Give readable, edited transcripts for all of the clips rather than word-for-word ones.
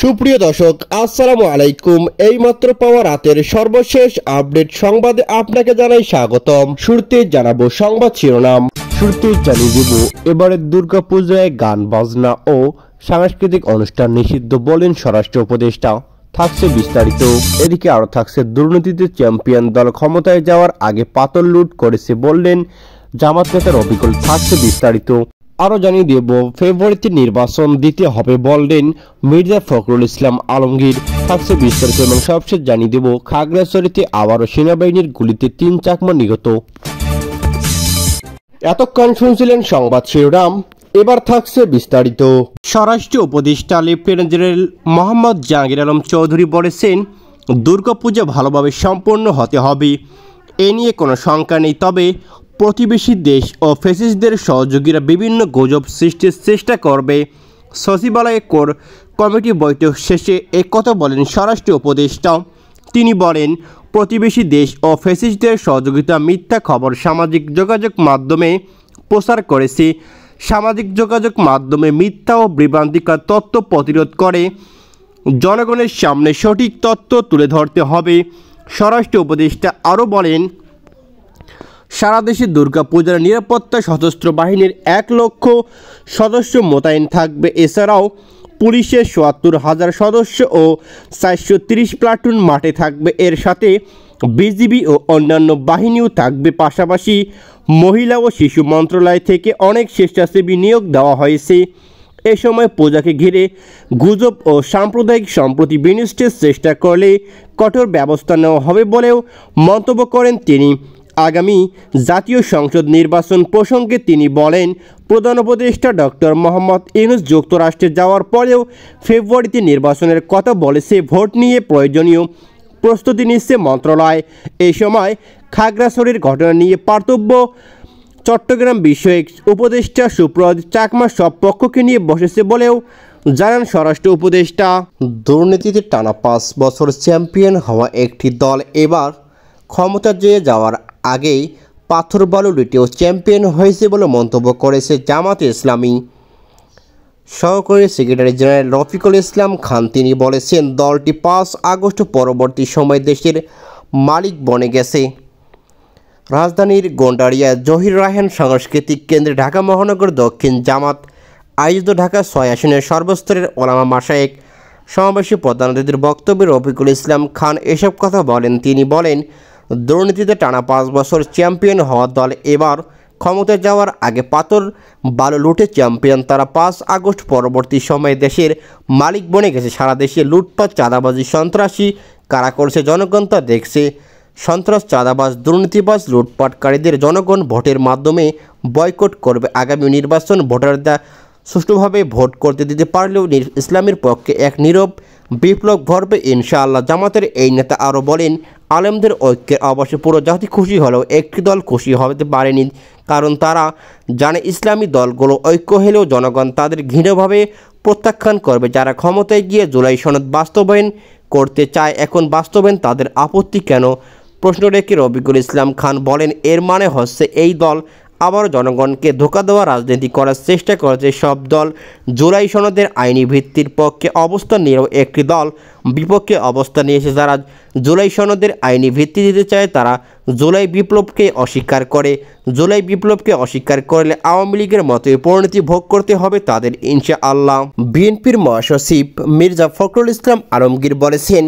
সুপ্রিয় দর্শক, আসসালামু আলাইকুম। এইমাত্র পাওয়া রাতের সর্বশেষ আপডেট সংবাদে আপনাকে জানাই স্বাগতম। শুরুতে জানাবো সংবাদ শিরোনাম। শুরুতে জানিয়ে দেব, এবারের দুর্গাপূজায় গান বাজনা ও সাংস্কৃতিক অনুষ্ঠান নিষিদ্ধ বলেন স্বরাষ্ট্র উপদেষ্টা। থাকছে বিস্তারিত। এদিকে আরো থাকছে, দুর্নীতিতে চ্যাম্পিয়ন দল ক্ষমতায় যাওয়ার আগে পাথর লুট করেছে বললেন জামাত নেতা রফিকুল। থাকছে বিস্তারিত। আরো জানিয়ে দেব, ফেব্রুয়ারিতে নির্বাচন দিতে হবে বললেন মির্জা ফখরুল ইসলাম আলমগীর। থাকছে বিস্তারিত এবং সবশেষ জানিয়ে দেব, খাগড়াছড়িতে আবারও সেনাবাহিনীর গুলিতে 3 চাকমা নিহত। এতক্ষণ শুনছিলেন সংবাদ শিরোনাম, এবার থাকছে বিস্তারিত। স্বরাষ্ট্র উপদেষ্টা লেফটেন্যান্ট জেনারেল মোহাম্মদ জাহাঙ্গীর আলম চৌধুরী বলেছেন, দুর্গাপূজা ভালোভাবে সম্পন্ন হতে হবে, এ নিয়ে কোনো শঙ্কা নেই। তবে প্রতিবেশী দেশ ও ফ্যাসিস্টদের সহযোগীরা বিভিন্ন গুজব সৃষ্টির চেষ্টা করবে। সচিবালয়ে কোর কমিটি বৈঠক শেষে একথা বলেন স্বরাষ্ট্র উপদেষ্টা। তিনি বলেন, প্রতিবেশী দেশ ও ফ্যাসিস্টদের সহযোগিতা মিথ্যা খবর সামাজিক যোগাযোগ মাধ্যমে প্রচার করেছে। সামাজিক যোগাযোগ মাধ্যমে মিথ্যা ও বিভ্রান্তিকর তথ্য প্রতিরোধ করে জনগণের সামনে সঠিক তথ্য তুলে ধরতে হবে। স্বরাষ্ট্র উপদেষ্টা আরও বলেন, সারা দেশে দুর্গাপূজার নিরাপত্তা সশস্ত্র বাহিনীর 1 লক্ষ সদস্য মোতায়েন থাকবে। এছাড়াও পুলিশের ৭৪,০০০ সদস্য ও ৪৩০ প্লাটুন মাঠে থাকবে। এর সাথে বিজিবি ও অন্যান্য বাহিনীও থাকবে। পাশাপাশি মহিলা ও শিশু মন্ত্রণালয় থেকে অনেক স্বেচ্ছাসেবী নিয়োগ দেওয়া হয়েছে। এ সময় পূজাকে ঘিরে গুজব ও সাম্প্রদায়িক সম্প্রীতি বিনষ্টের চেষ্টা করলে কঠোর ব্যবস্থা নেওয়া হবে বলেও মন্তব্য করেন তিনি। আগামী জাতীয় সংসদ নির্বাচন প্রসঙ্গে তিনি বলেন, প্রধান উপদেষ্টা ডক্টর মোহাম্মদ ইউনূস যুক্তরাষ্ট্রে যাওয়ার পরেও ফেব্রুয়ারিতে নির্বাচনের কথা বলেছে। ভোট নিয়ে প্রয়োজনীয় প্রস্তুতি নিচ্ছে মন্ত্রণালয়। এই সময় খাগড়াছড়ির ঘটনা নিয়ে পার্থব্য চট্টগ্রাম বিষয়ক উপদেষ্টা সুব্রত চাকমা সব পক্ষকে নিয়ে বসেছে বলেও জানান স্বরাষ্ট্র উপদেষ্টা। দুর্নীতিতে টানা 5 বছর চ্যাম্পিয়ন হওয়া একটি দল এবার ক্ষমতা জয়ে যাওয়ার আগেই পাথর বালু লুটেও চ্যাম্পিয়ন হয়েছে বলে মন্তব্য করেছে জামাতে ইসলামী সহকারী সেক্রেটারি জেনারেল রফিকুল ইসলাম খান। তিনি বলেছেন, দলটি 5 আগস্ট পরবর্তী সময় দেশের মালিক বনে গেছে। রাজধানীর গন্ডারিয়া জহির রায়হান সাংস্কৃতিক কেন্দ্রে ঢাকা মহানগর দক্ষিণ জামাত আয়োজিত ঢাকা 6 আসনের সর্বস্তরের ওলামা মাশায়েখ সমাবেশে প্রধান অতিথির বক্তব্যে রফিকুল ইসলাম খান এসব কথা বলেন। তিনি বলেন, দুর্নীতিতে টানা 5 বছর চ্যাম্পিয়ন হওয়া দল এবার ক্ষমতায় যাওয়ার আগে পাথর বালু লুটে চ্যাম্পিয়ন। তারা 5 আগস্ট পরবর্তী সময়ে দেশের মালিক বনে গেছে। সারা দেশে লুটপাট, চাঁদাবাজি, সন্ত্রাসী কারা করছে জনগণ তা দেখছে। সন্ত্রাস, চাঁদাবাজ, দুর্নীতিবাজ, লুটপাটকারীদের জনগণ ভোটের মাধ্যমে বয়কট করবে। আগামী নির্বাচন ভোটাররা সুষ্ঠুভাবে ভোট করতে দিতে পারলেও ইসলামের পক্ষে এক নীরব বিপ্লব ঘটবে ইনশাআল্লাহ। জামাতের এই নেতা আরও বলেন, আলেমদের ঐক্যের অবশ্যই পুরো জাতি খুশি হলেও একটি দল খুশি হতে পারেনি, কারণ তারা জানে ইসলামী দলগুলো ঐক্য হলেও জনগণ তাদের ঘৃণ্যভাবে প্রত্যাখ্যান করবে। যারা ক্ষমতায় গিয়ে জুলাই সনদ বাস্তবায়ন করতে চায়, এখন বাস্তবায়ন তাদের আপত্তি কেন? প্রশ্ন রেখে রফিকুল ইসলাম খান বলেন, এর মানে হচ্ছে এই দল আবারও জনগণকে ধোঁকা দেওয়া রাজনীতি করার চেষ্টা করেছে। সব দল জুলাই সনদের আইনি ভিত্তির পক্ষে অবস্থান নিয়েও একটি দল বিপক্ষে অবস্থান নিয়েছে। যারা জুলাই সনদের আইনি ভিত্তি দিতে চায় তারা জুলাই বিপ্লবকে অস্বীকার করে। জুলাই বিপ্লবকে অস্বীকার করলে আওয়ামী লীগের মতোই পরিণতি ভোগ করতে হবে তাদের ইনশাআল্লাহ। বিএনপির মহাসচিব মির্জা ফখরুল ইসলাম আলমগীর বলেছেন,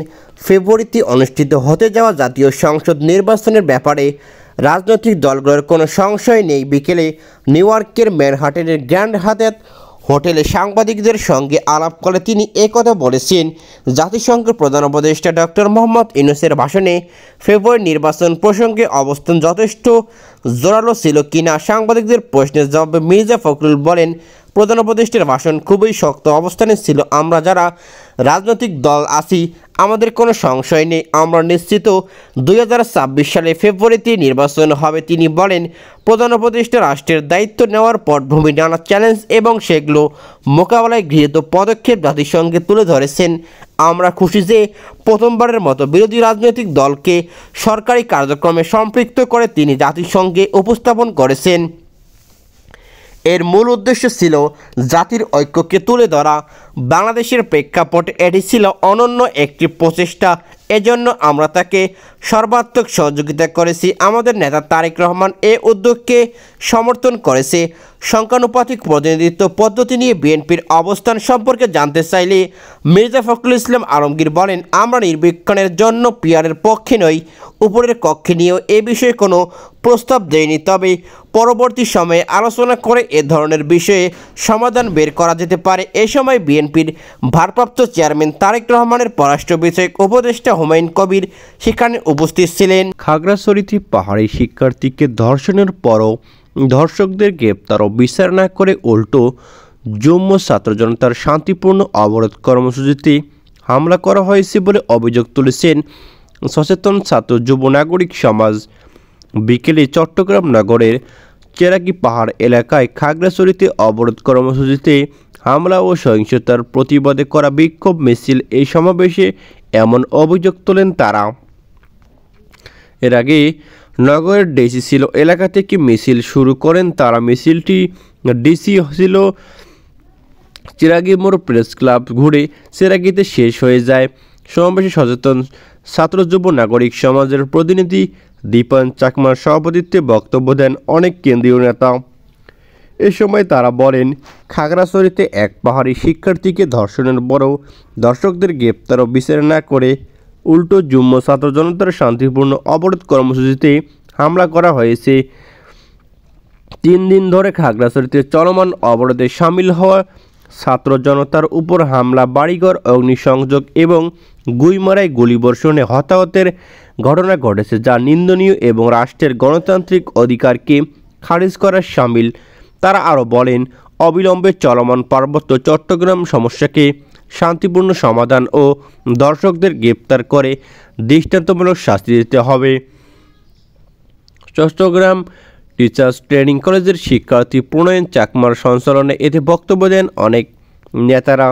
ফেব্রুয়ারিতে অনুষ্ঠিত হতে যাওয়া জাতীয় সংসদ নির্বাচনের ব্যাপারে রাজনৈতিক দলগুলোর কোনো সংশয় নেই। বিকেলে নিউ ইয়র্কের ম্যানহাটনের গ্র্যান্ড হায়াত হোটেলে সাংবাদিকদের সঙ্গে আলাপ করে তিনি একথা বলেছেন। জাতিসংঘের প্রধান উপদেষ্টা ডক্টর মোহাম্মদ ইউনূসের ভাষণে ফেব্রুয়ারি নির্বাচন প্রসঙ্গে অবস্থান যথেষ্ট জোরালো ছিল কিনা সাংবাদিকদের প্রশ্নের জবাবে মির্জা ফখরুল বলেন, প্রধান উপদেষ্টার ভাষণ খুবই শক্ত অবস্থানে ছিল। আমরা যারা রাজনৈতিক দল আছি আমাদের কোনো সংশয় নেই, আমরা নিশ্চিত 2026 সালে ফেব্রুয়ারিতে নির্বাচন হবে। তিনি বলেন, প্রধান উপদেষ্টা রাষ্ট্রের দায়িত্ব নেওয়ার পটভূমি, নানা চ্যালেঞ্জ এবং সেগুলো মোকাবেলায় গৃহীত পদক্ষেপ জাতিসংঘে তুলে ধরেছেন। আমরা খুশি যে প্রথমবারের মতো বিরোধী রাজনৈতিক দলকে সরকারি কার্যক্রমে সম্পৃক্ত করে তিনি জাতিসংঘে উপস্থাপন করেছেন। এর মূল উদ্দেশ্য ছিল জাতির ঐক্যকে তুলে ধরা। বাংলাদেশের প্রেক্ষাপটে এটি ছিল অনন্য একটি প্রচেষ্টা। এজন্য আমরা তাকে সর্বাত্মক সহযোগিতা করেছি। আমাদের নেতা তারেক রহমান এ উদ্যোগকে সমর্থন করেছে। সংখ্যানুপাতিক প্রতিনিধিত্ব পদ্ধতি নিয়ে বিএনপির অবস্থান সম্পর্কে জানতে চাইলে মির্জা ফখরুল ইসলাম আলমগীর বলেন, আমরা নির্বাচনের জন্য পিয়ারের পক্ষে নই। উপরের কক্ষে নিয়েও এ বিষয়ে কোনো প্রস্তাব দেয়নি, তবে পরবর্তী সময়ে আলোচনা করে এ ধরনের বিষয়ে সমাধান বের করা যেতে পারে। এ সময় বিএনপির ভারপ্রাপ্ত চেয়ারম্যান তারেক রহমানের পররাষ্ট্র বিষয়ক উপদেষ্টা হুমায়ুন কবির সেখানে উপস্থিত ছিলেন। খাগড়াছড়িতে পাহাড়ি শিক্ষার্থীকে ধর্ষণের পরও ধর্ষকদের গ্রেপ্তার ও বিচার না করে উল্টো জম্ম ছাত্র জনতার শান্তিপূর্ণ অবরোধ কর্মসূচিতে হামলা করা হয়েছে বলে অভিযোগ তুলেছেন সচেতন ছাত্র যুব নাগরিক সমাজ। বিকেলে চট্টগ্রাম নগরের চেরাগি পাহাড় এলাকায় খাগড়াছড়িতে অবরোধ কর্মসূচিতে হামলা ও সহিংসতার প্রতিবাদে করা বিক্ষোভ মিছিল এই সমাবেশে এমন অভিযোগ তোলেন তারা। এর আগে নগরের ডিসি ছিল এলাকা থেকে মিছিল শুরু করেন তারা। মিছিলটি ডিসি ছিল চিরাগি মোড় প্রেস ক্লাব ঘুরে চেরাগিতে শেষ হয়ে যায়। সমাবেশে সচেতন ছাত্র যুব নাগরিক সমাজের প্রতিনিধি দীপান চাকমার সভাপতিত্বে বক্তব্য দেন অনেক কেন্দ্রীয় নেতা। এ সময় তারা বলেন, খাগড়াছড়িতে এক পাহাড়ি শিক্ষার্থীকে ধর্ষণের পরও দর্শকদের গ্রেপ্তার ও বিচার না করে উল্টো জম্মু ছাত্র জনতার শান্তিপূর্ণ অবরোধ কর্মসূচিতে হামলা করা হয়েছে। 3 দিন ধরে খাগড়াছড়িতে চলমান অবরোধে সামিল হওয়া ছাত্র জনতার উপর হামলা, বাড়িঘর অগ্নিসংযোগ এবং গুইমারায় গুলিবর্ষণে হতাহতের ঘটনা ঘটেছে, যা নিন্দনীয় এবং রাষ্ট্রের গণতান্ত্রিক অধিকারকে খারিজ করার শামিল। তারা আরও বলেন, অবিলম্বে চলমান পার্বত্য চট্টগ্রাম সমস্যাকে শান্তিপূর্ণ সমাধান ও দর্শকদের গ্রেপ্তার করে দৃষ্টান্তমূলক শাস্তি দিতে হবে। চট্টগ্রাম টিচার্স ট্রেনিং কলেজের শিক্ষার্থী প্রণয়ন চাকমার সঞ্চালনে এতে বক্তব্য দেন অনেক নেতারা।